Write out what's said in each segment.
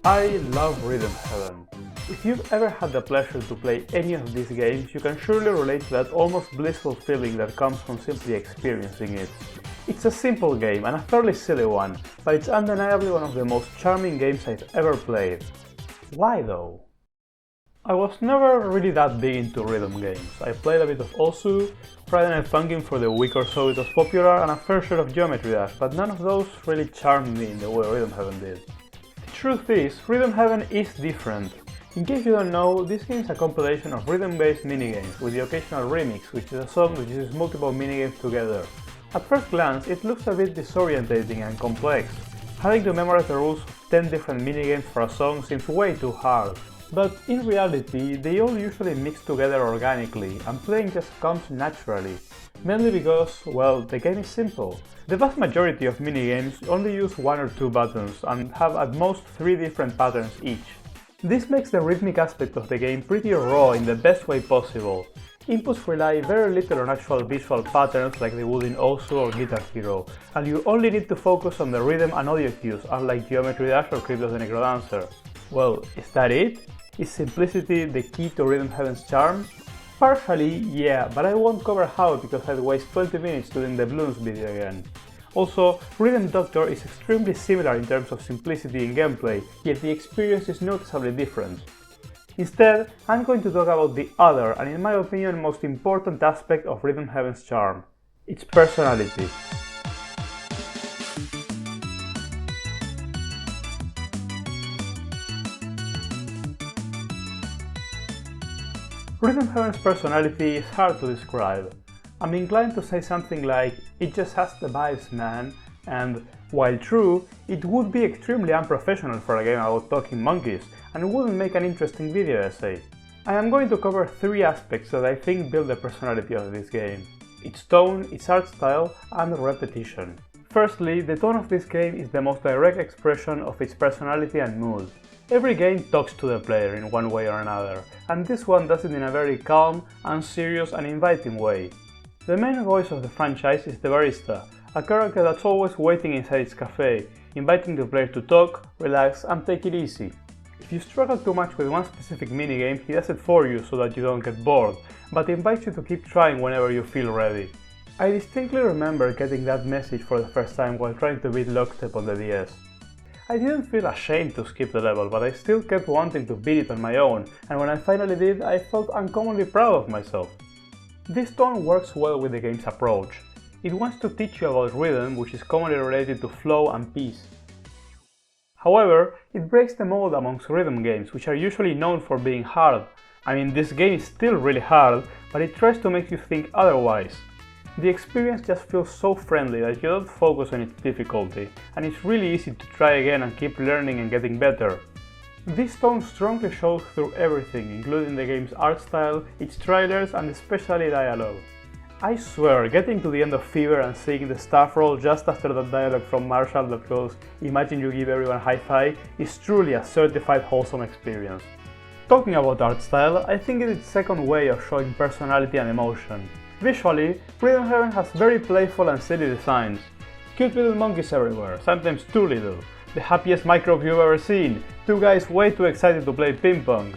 I love Rhythm Heaven. If you've ever had the pleasure to play any of these games, you can surely relate to that almost blissful feeling that comes from simply experiencing it. It's a simple game and a fairly silly one, but it's undeniably one of the most charming games I've ever played. Why though? I was never really that big into rhythm games. I played a bit of Osu, Friday Night Funkin' for the week or so it was popular, and a fair share of Geometry Dash, but none of those really charmed me in the way Rhythm Heaven did. The truth is, Rhythm Heaven is different. In case you don't know, this game is a compilation of rhythm-based minigames, with the occasional remix, which is a song which uses multiple minigames together. At first glance, it looks a bit disorientating and complex. Having to memorize the rules of 10 different minigames for a song seems way too hard. But in reality, they all usually mix together organically, and playing just comes naturally. Mainly because, well, the game is simple. The vast majority of minigames only use 1 or 2 buttons and have at most 3 different patterns each. This makes the rhythmic aspect of the game pretty raw in the best way possible. Inputs rely very little on actual visual patterns like they would in Osu or Guitar Hero, and you only need to focus on the rhythm and audio cues, unlike Geometry Dash or Cryptos the Necrodancer. Well, is that it? Is simplicity the key to Rhythm Heaven's charm? Partially, yeah, but I won't cover how because I'd waste 20 minutes doing the Bloons video again. Also, Rhythm Doctor is extremely similar in terms of simplicity in gameplay, yet the experience is noticeably different. Instead, I'm going to talk about the other, and in my opinion most important aspect of Rhythm Heaven's charm, its personality. Rhythm Heaven's personality is hard to describe. I'm inclined to say something like, it just has the vibes, man, and, while true, it would be extremely unprofessional for a game about talking monkeys, and wouldn't make an interesting video essay. I am going to cover 3 aspects that I think build the personality of this game: its tone, its art style, and repetition. Firstly, the tone of this game is the most direct expression of its personality and mood. Every game talks to the player in one way or another, and this one does it in a very calm, unserious and inviting way. The main voice of the franchise is the barista, a character that's always waiting inside its cafe, inviting the player to talk, relax and take it easy. If you struggle too much with one specific minigame, he does it for you so that you don't get bored, but invites you to keep trying whenever you feel ready. I distinctly remember getting that message for the first time while trying to beat Lockstep on the DS. I didn't feel ashamed to skip the level, but I still kept wanting to beat it on my own, and when I finally did, I felt uncommonly proud of myself. This tone works well with the game's approach. It wants to teach you about rhythm, which is commonly related to flow and peace. However, it breaks the mold amongst rhythm games, which are usually known for being hard. I mean, this game is still really hard, but it tries to make you think otherwise. The experience just feels so friendly that you don't focus on its difficulty, and it's really easy to try again and keep learning and getting better. This tone strongly shows through everything, including the game's art style, its trailers and especially dialogue. I swear, getting to the end of Fever and seeing the staff roll just after that dialogue from Marshall that goes, "Imagine you give everyone a high five," is truly a certified wholesome experience. Talking about art style, I think it is its second way of showing personality and emotion. Visually, Rhythm Heaven has very playful and silly designs. Cute little monkeys everywhere, sometimes too little. The happiest microbe you've ever seen. 2 guys way too excited to play ping pong.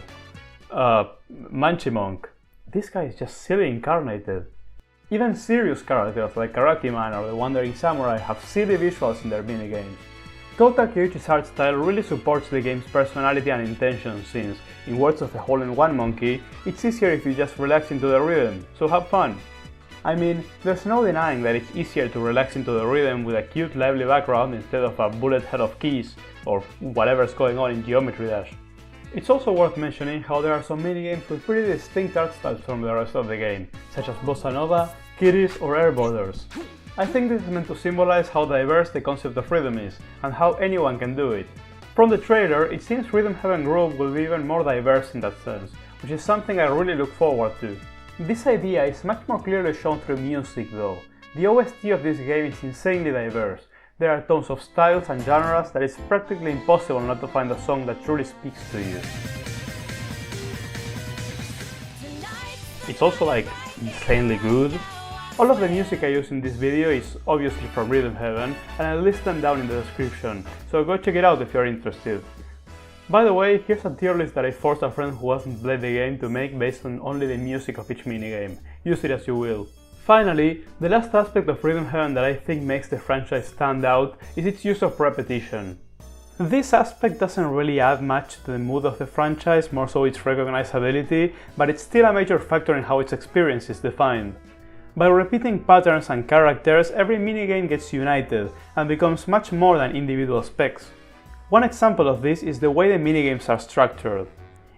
Munchie Monk. This guy is just silly incarnated. Even serious characters like Karate Man or the Wandering Samurai have silly visuals in their minigames. Kota Kyoichi's art style really supports the game's personality and intention since, in words of a hole-in-one monkey, it's easier if you just relax into the rhythm, so have fun. I mean, there's no denying that it's easier to relax into the rhythm with a cute lively background instead of a bullet head of keys, or whatever's going on in Geometry Dash. It's also worth mentioning how there are some minigames with pretty distinct art styles from the rest of the game, such as Bossa Nova, Kitties or Air Borders. I think this is meant to symbolize how diverse the concept of rhythm is, and how anyone can do it. From the trailer, it seems Rhythm Heaven Groove will be even more diverse in that sense, which is something I really look forward to. This idea is much more clearly shown through music though. The OST of this game is insanely diverse. There are tons of styles and genres that it's practically impossible not to find a song that truly speaks to you. It's also like insanely good. All of the music I use in this video is obviously from Rhythm Heaven, and I'll list them down in the description, so go check it out if you're interested. By the way, here's a tier list that I forced a friend who hasn't played the game to make based on only the music of each minigame. Use it as you will. Finally, the last aspect of Rhythm Heaven that I think makes the franchise stand out is its use of repetition. This aspect doesn't really add much to the mood of the franchise, more so its recognizability, but it's still a major factor in how its experience is defined. By repeating patterns and characters, every minigame gets united and becomes much more than individual specs. One example of this is the way the minigames are structured.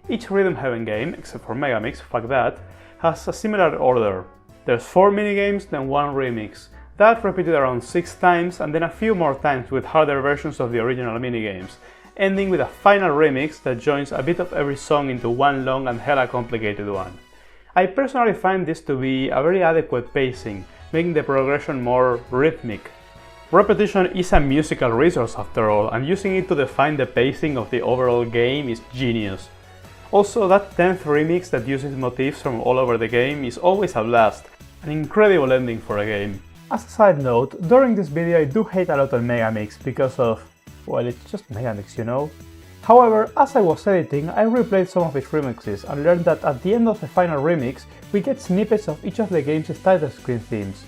Each Rhythm Heaven game, except for Megamix, fuck that, has a similar order. There's 4 minigames, then 1 remix. That repeated around 6 times, and then a few more times with harder versions of the original minigames, ending with a final remix that joins a bit of every song into one long and hella complicated one. I personally find this to be a very adequate pacing, making the progression more rhythmic. Repetition is a musical resource after all, and using it to define the pacing of the overall game is genius. Also, that 10th remix that uses motifs from all over the game is always a blast, an incredible ending for a game. As a side note, during this video I do hate a lot on Megamix because of, well, it's just Megamix, you know? However, as I was editing, I replayed some of its remixes and learned that at the end of the final remix, we get snippets of each of the game's title screen themes.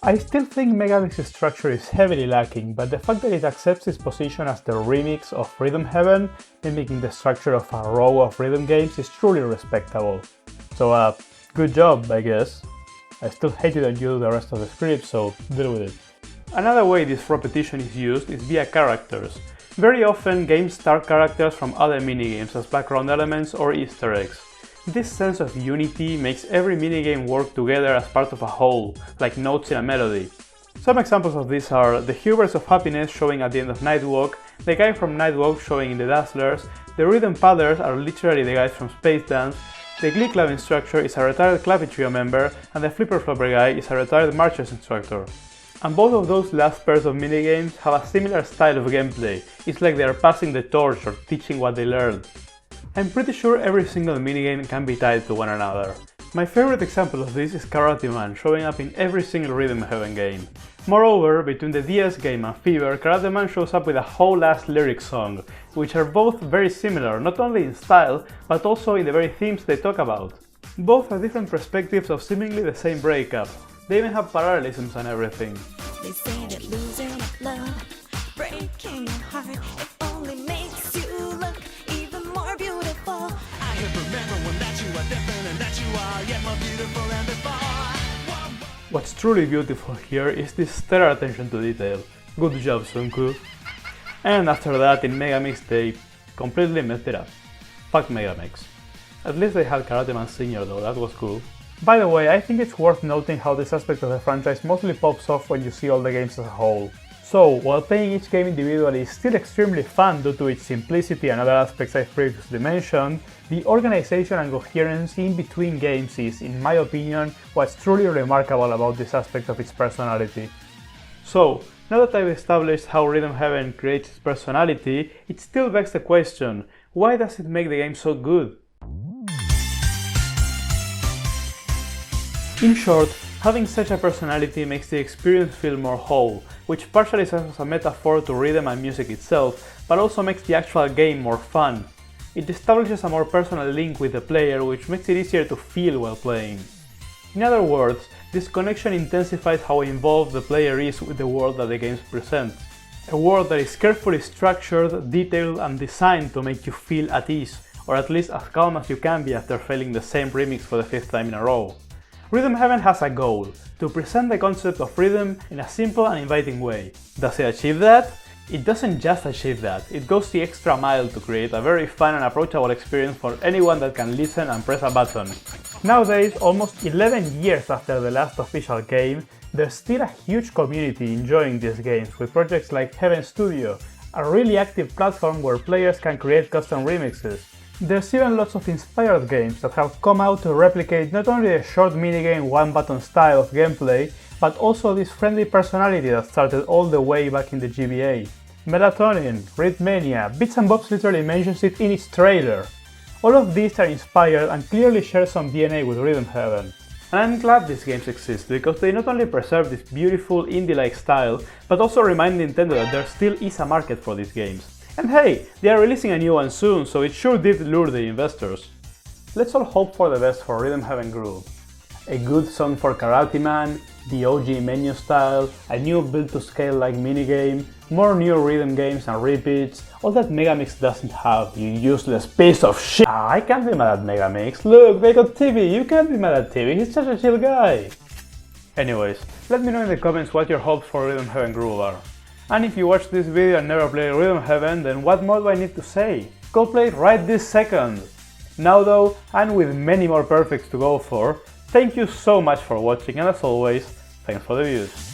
I still think Megamix's structure is heavily lacking, but the fact that it accepts its position as the remix of Rhythm Heaven, mimicking the structure of a row of rhythm games, is truly respectable. So good job, I guess. I still hate it that you do the rest of the script, so deal with it. Another way this repetition is used is via characters. Very often games start characters from other minigames as background elements or Easter eggs. This sense of unity makes every minigame work together as part of a whole, like notes in a melody. Some examples of this are the Hubers of Happiness showing at the end of Nightwalk, the guy from Nightwalk showing in the Dazzlers, the Rhythm Padders are literally the guys from Space Dance, the Glee Club instructor is a retired Clappy Trio member, and the Flipper Flopper guy is a retired Marchers instructor. And both of those last pairs of minigames have a similar style of gameplay. It's like they are passing the torch or teaching what they learned. I'm pretty sure every single minigame can be tied to one another. My favorite example of this is Karate Man, showing up in every single Rhythm Heaven game. Moreover, between the DS game and Fever, Karate Man shows up with a whole ass lyric song, which are both very similar, not only in style, but also in the very themes they talk about. Both are different perspectives of seemingly the same breakup. They even have parallelisms and everything. They say that losing love, breaking your heart, it only makes you look even more beautiful. I can remember when that you are different and that you are yet more beautiful than before. What's truly beautiful here is this stellar attention to detail. Good job, Sunku. And after that, in Megamix they completely messed it up. Fuck Megamix. At least they had Karate Man Senior though, that was cool. By the way, I think it's worth noting how this aspect of the franchise mostly pops off when you see all the games as a whole. So, while playing each game individually is still extremely fun due to its simplicity and other aspects I've previously mentioned, the organization and coherence in between games is, in my opinion, what's truly remarkable about this aspect of its personality. So, now that I've established how Rhythm Heaven creates its personality, it still begs the question, why does it make the game so good? In short, having such a personality makes the experience feel more whole, which partially serves as a metaphor to rhythm and music itself, but also makes the actual game more fun. It establishes a more personal link with the player, which makes it easier to feel while playing. In other words, this connection intensifies how involved the player is with the world that the game presents. A world that is carefully structured, detailed, and designed to make you feel at ease, or at least as calm as you can be after failing the same remix for the 5th time in a row. Rhythm Heaven has a goal, to present the concept of rhythm in a simple and inviting way. Does it achieve that? It doesn't just achieve that, it goes the extra mile to create a very fun and approachable experience for anyone that can listen and press a button. Nowadays, almost 11 years after the last official game, there's still a huge community enjoying these games with projects like Heaven Studio, a really active platform where players can create custom remixes. There's even lots of inspired games that have come out to replicate not only the short minigame one-button style of gameplay, but also this friendly personality that started all the way back in the GBA. Melatonin, Rhythmania, Bits and Bops literally mentions it in its trailer. All of these are inspired and clearly share some DNA with Rhythm Heaven. And I'm glad these games exist because they not only preserve this beautiful indie-like style, but also remind Nintendo that there still is a market for these games. And hey, they are releasing a new one soon, so it sure did lure the investors. Let's all hope for the best for Rhythm Heaven Groove. A good song for Karate Man, the OG menu style, a new build-to-scale like minigame, more new rhythm games and repeats, all that Megamix doesn't have, you useless piece of shit! I can't be mad at Megamix, look, they got Tibby, you can't be mad at Tibby, he's such a chill guy! Anyways, let me know in the comments what your hopes for Rhythm Heaven Groove are. And if you watched this video and never played Rhythm Heaven, then what more do I need to say? Go play it right this second! Now though, and with many more perfects to go for, thank you so much for watching, and as always, thanks for the views.